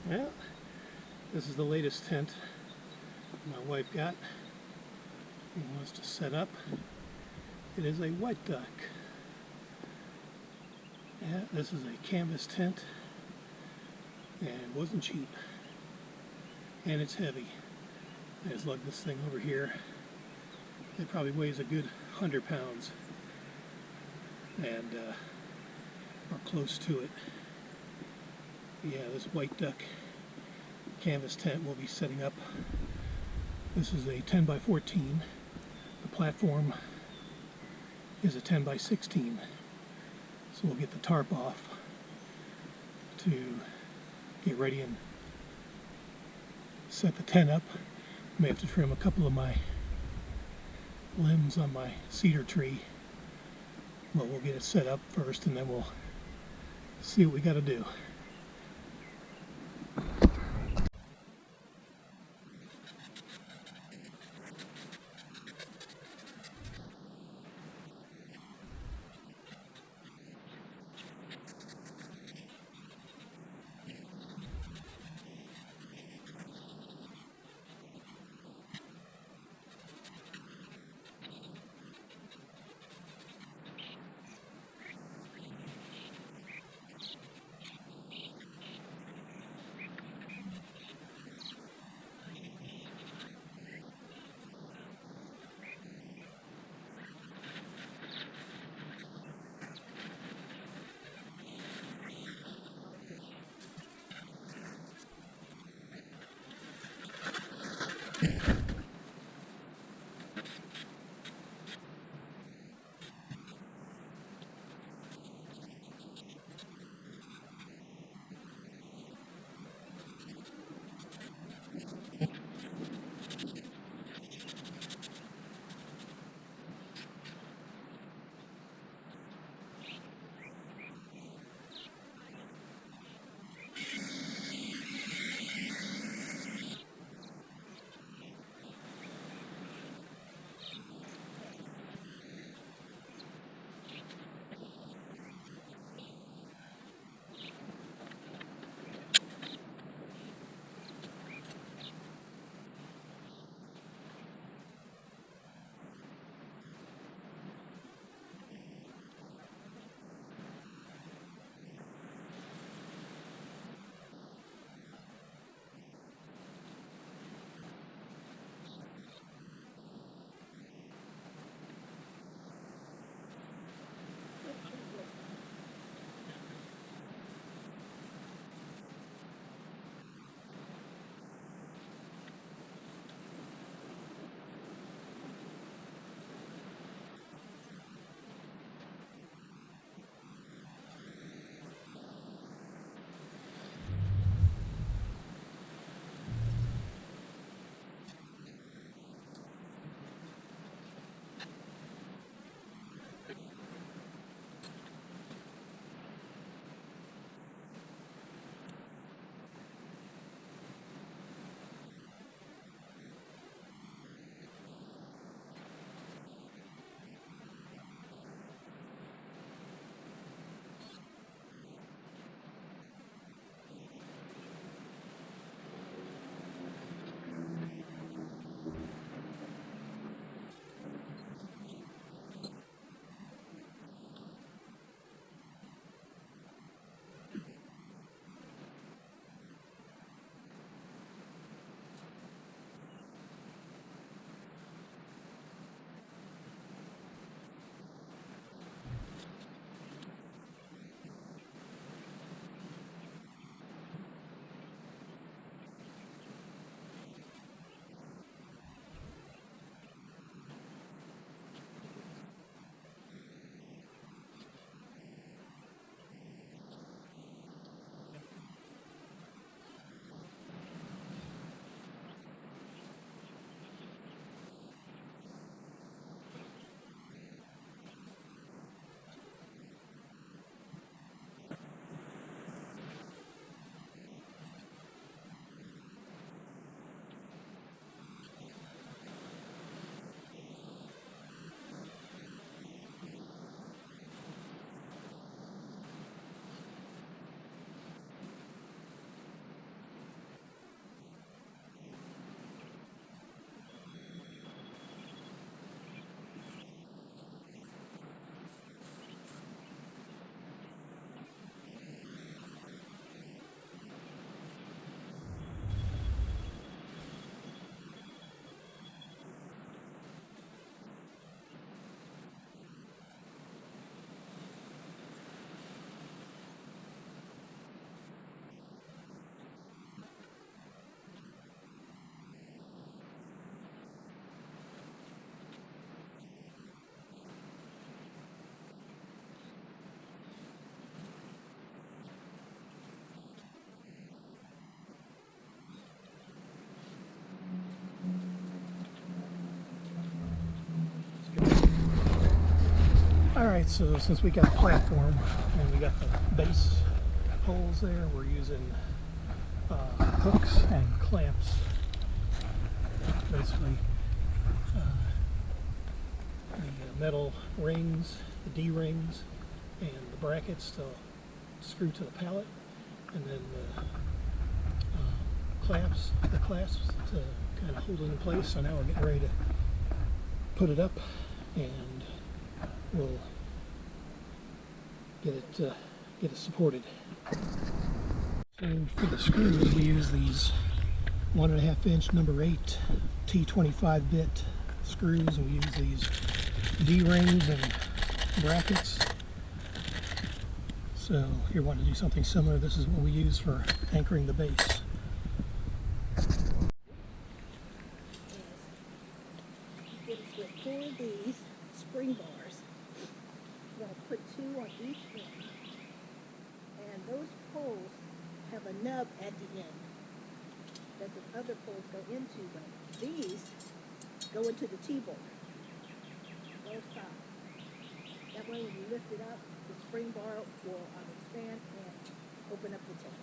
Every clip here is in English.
Well, this is the latest tent my wife got and wants to set up. It is a white duck. Yeah, this is a canvas tent and it wasn't cheap. And it's heavy. I just lug this thing over here. It probably weighs a good 100 pounds. And or close to it. Yeah, this white duck canvas tent we'll be setting up. This is a 10 by 14. The platform is a 10 by 16. So we'll get the tarp off to get ready and set the tent up. May have to trim a couple of my limbs on my cedar tree. But we'll get it set up first and then we'll see what we got to do. Alright, so since we got a platform and we got the base holes there, we're using hooks and clamps, basically the metal rings, the D-rings, and the brackets to screw to the pallet, and then the clasps to kind of hold it in place. So now we're getting ready to put it up, and we'll get it supported. So for the screws, we use these 1.5 inch number 8 T25 bit screws, and we use these D-rings and brackets. So if you're wanting to do something similar, this is what we use for anchoring the base. With 4 of these spring bars, we're going to put 2 on each end, and those poles have a nub at the end that the other poles go into, but these go into the T-board. Those stop. That way when you lift it up, the spring bar will expand and open up the tank.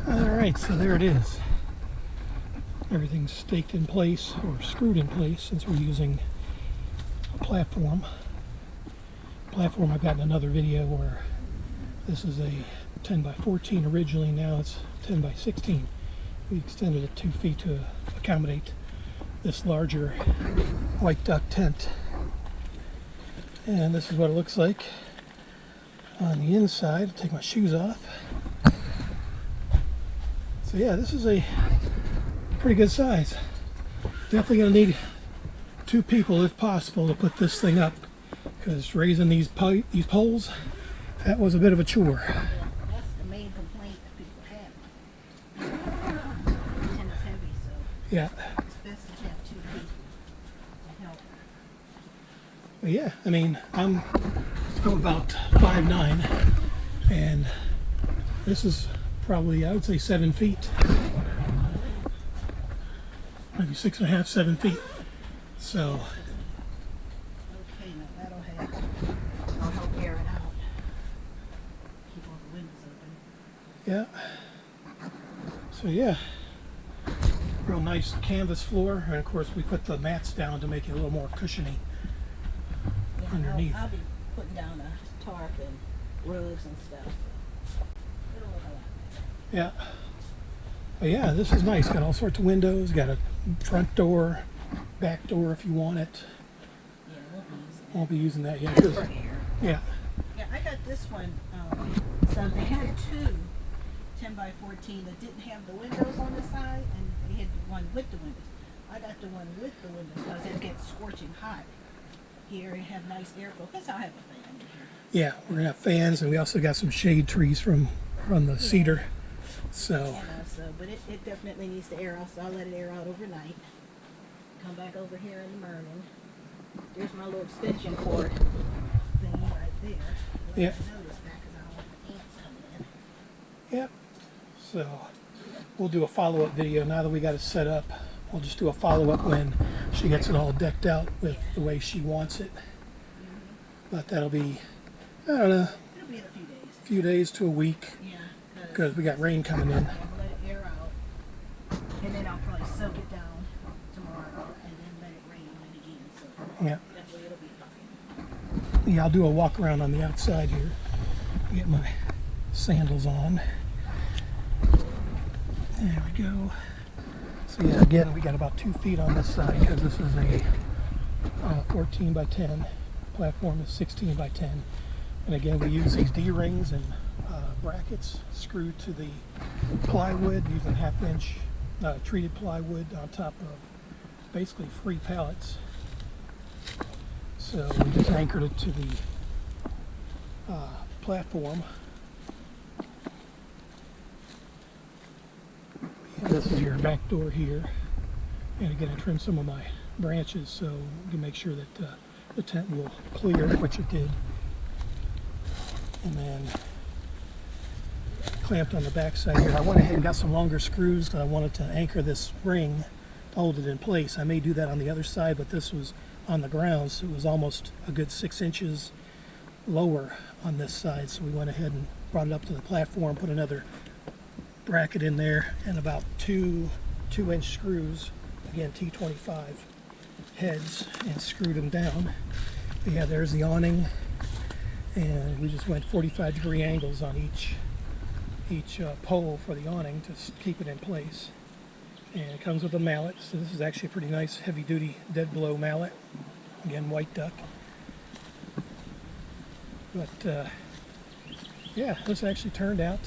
Alright, so there it is. Everything's staked in place or screwed in place since we're using a platform. I've got in another video where this is a 10 by 14 originally, now it's 10 by 16. We extended it 2 feet to accommodate this larger white duck tent. And this is what it looks like on the inside. I'll take my shoes off. So yeah, this is a pretty good size. Definitely gonna need 2 people if possible to put this thing up, because raising these poles, that was a bit of a chore. That's the main complaint that people have. The tent is heavy, so Yeah. it's best to have 2 people to help. But yeah, I mean, I'm about 5'9", and this is probably, I would say, 7 feet. Maybe 6.5, 7 feet. So, Okay, now that'll help air it out. Keep all the windows open. yeah. So yeah, real nice canvas floor, and of course we put the mats down to make it a little more cushiony Yeah, underneath. I'll be putting down a tarp and rugs and stuff. It'll look a lot better. Yeah. But yeah, this is nice. Got all sorts of windows. Got a front door, back door if you want it. Yeah, Won't be using that yet. for air. Yeah. Yeah, I got this one. So they had 2 10 by 14 that didn't have the windows on the side, and they had the one with the windows. I got the one with the windows because it gets scorching hot here and have nice airflow. Plus, I'll have a fan in here. Yeah, we're gonna have fans, and we also got some shade trees from the cedar. So You know, but it definitely needs to air out, so I'll let it air out overnight. Come back over here in the morning. There's my little extension cord thingy right there. Yeah. Notice that because I don't want the ants coming in. yep. So we'll do a follow-up video now that we got it set up. We'll just do a follow-up when she gets it all decked out with the way she wants it. But that'll be, I don't know, It'll be in a few days. a few days to a week, Yeah. because we got rain coming in. I'll let it air out, and then I'll probably soak it down tomorrow, and then let it rain on it again. So Yeah. that way it'll be fine. Yeah, I'll do a walk around on the outside here. Get my sandals on. There we go. So yeah, again, we got about 2 feet on this side because this is a 14 by 10. Platform is 16 by 10. And again, we use these D-rings and brackets screwed to the plywood using 1/2-inch treated plywood on top of basically 3 pallets. So we just anchored it to the platform. And this is your back door here. And again, I trimmed some of my branches so we can make sure that the tent will clear, which it did. And then clamped on the back side here. I went ahead and got some longer screws because I wanted to anchor this ring to hold it in place. I may do that on the other side, but this was on the ground, so it was almost a good 6 inches lower on this side. So we went ahead and brought it up to the platform, put another bracket in there, and about 2-inch screws, again T25 heads, and screwed them down. But yeah, there's the awning, and we just went 45-degree angles on each pole for the awning to keep it in place. And it comes with a mallet, so this is actually a pretty nice heavy-duty dead blow mallet. Again, white duck. But yeah, this actually turned out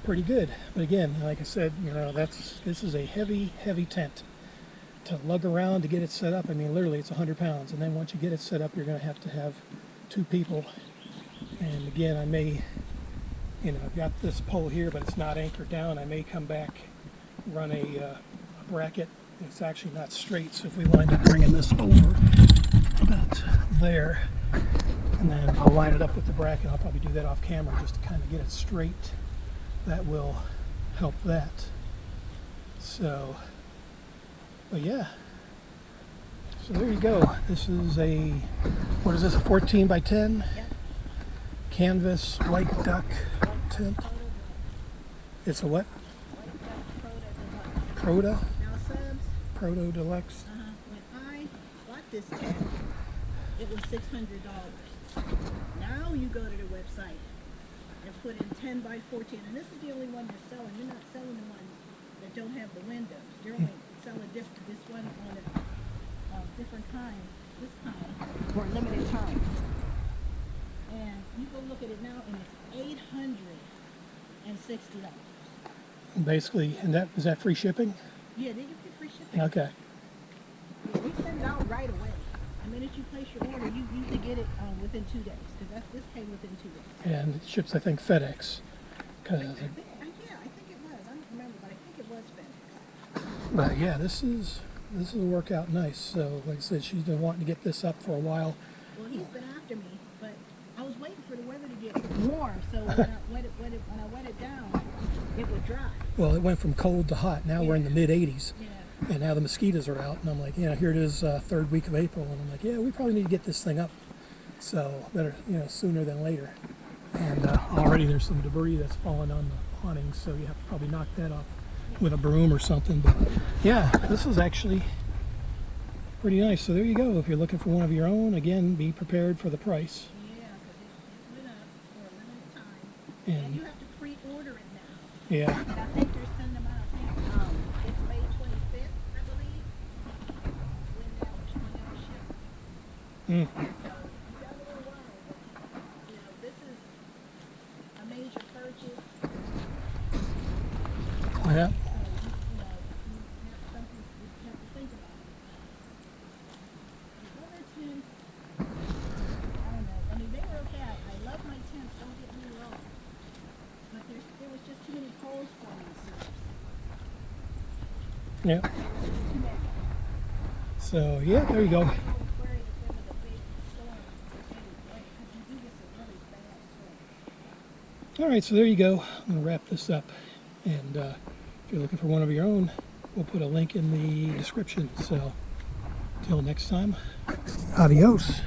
pretty good. But again, like I said, you know, this is a heavy tent to lug around to get it set up. I mean, literally, it's 100 pounds. And then once you get it set up, you're going to have 2 people. And again, I may, you know, I've got this pole here, but it's not anchored down. I may come back, run a bracket. It's actually not straight, so if we wind up bringing this over about there, and then I'll line it up with the bracket. I'll probably do that off camera just to kind of get it straight. That will help that. So, but yeah. So there you go. This is a, what is this, a 14 by 10? Yep. Canvas white duck tent. It's a what? Proto? Now, subs, Proto Deluxe. when I bought this tent, it was $600. Now you go to the website, and put in 10 by 14. And this is the only one you're selling. You're not selling the ones that don't have the windows. You're only selling this one on a different kind, this kind, for a limited time. And you go look at it now, and it's $860. Basically, and is that free shipping? Yeah, they give you free shipping. Okay. Yeah, we send it out right away. The minute you place your order, you usually get it within 2 days, because this came within 2 days. And it ships, I think, FedEx. Yeah, I think it was. I don't remember, but I think it was FedEx. But yeah, this will work out nice. So, like I said, she's been wanting to get this up for a while. Well, he's been after me, but I was waiting for the weather to get warm, so when I wet it down, it would dry. Well, it went from cold to hot. Now we're in the mid 80s. Yeah. And now the mosquitoes are out, and I'm like, here it is, third week of April, and I'm like, yeah, we probably need to get this thing up, so better, sooner than later. And already there's some debris that's fallen on the awning, so you have to probably knock that off with a broom or something. But yeah, this is actually pretty nice. So there you go. If you're looking for one of your own, again, be prepared for the price. Yeah, because it went up for a limited time, And and you have to pre-order it now. yeah, And I think they're sending them out. I think it's May 25th, I believe, when they'll ship. mm, So you got a little while, but this is a major purchase. yeah. So you have something you have to think about. The other tents, I don't know. I mean, they were okay. I love my tents. Don't get me wrong, but there was just too many holes for me. Yeah. Too many. So yeah, there you go. I was worried if there was a big storm, it would break, because you do get some really bad storms. All right, so there you go. I'm gonna wrap this up, and if you're looking for one of your own, we'll put a link in the description. So, till next time, adios.